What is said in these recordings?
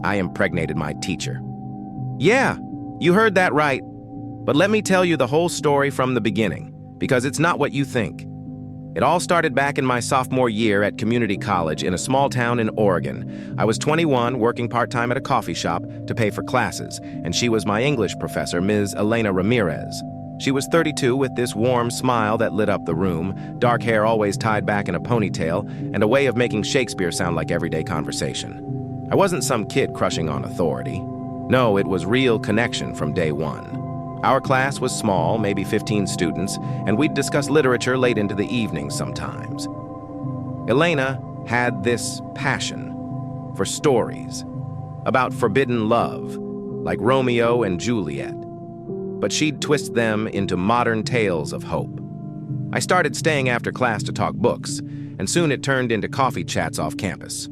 I impregnated my teacher. Yeah, you heard that right. But let me tell you the whole story from the beginning, because it's not what you think. It all started back in my sophomore year at community college in a small town in Oregon. I was 21, working part-time at a coffee shop to pay for classes, and she was my English professor, Ms. Elena Ramirez. She was 32 with this warm smile that lit up the room, dark hair always tied back in a ponytail, and a way of making Shakespeare sound like everyday conversation. I wasn't some kid crushing on authority. No, it was real connection from day one. Our class was small, maybe 15 students, and we'd discuss literature late into the evening sometimes. Elena had this passion for stories about forbidden love, like Romeo and Juliet, but she'd twist them into modern tales of hope. I started staying after class to talk books, and soon it turned into coffee chats off campus.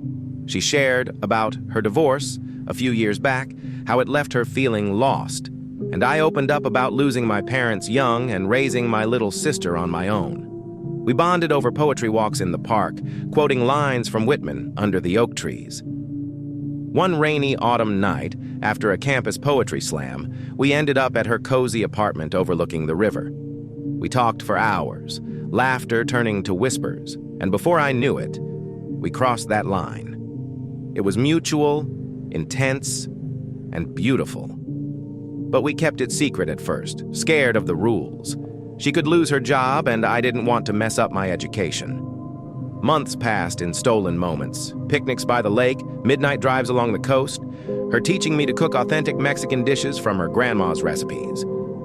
She shared about her divorce a few years back, how it left her feeling lost, and I opened up about losing my parents young and raising my little sister on my own. We bonded over poetry walks in the park, quoting lines from Whitman under the oak trees. One rainy autumn night, after a campus poetry slam, we ended up at her cozy apartment overlooking the river. We talked for hours, laughter turning to whispers, and before I knew it, we crossed that line. It was mutual, intense, and beautiful. But we kept it secret at first, scared of the rules. She could lose her job, and I didn't want to mess up my education. Months passed in stolen moments, picnics by the lake, midnight drives along the coast, her teaching me to cook authentic Mexican dishes from her grandma's recipes.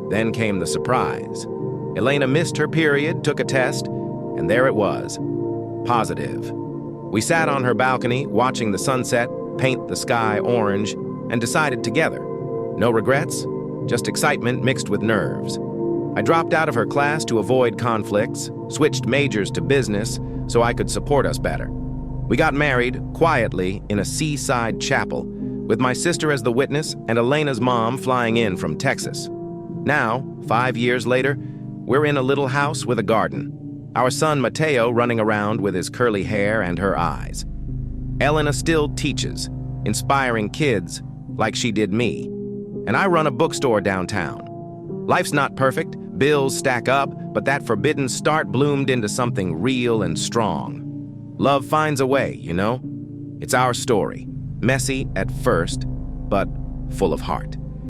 Then came the surprise. Elena missed her period, took a test, and there it was, positive. We sat on her balcony, watching the sunset paint the sky orange, and decided together. No regrets, just excitement mixed with nerves. I dropped out of her class to avoid conflicts, switched majors to business so I could support us better. We got married quietly in a seaside chapel, with my sister as the witness and Elena's mom flying in from Texas. Now, 5 years later, we're in a little house with a garden. Our son Mateo running around with his curly hair and her eyes. Elena still teaches, inspiring kids like she did me. And I run a bookstore downtown. Life's not perfect, bills stack up, but that forbidden start bloomed into something real and strong. Love finds a way, you know? It's our story, messy at first, but full of heart.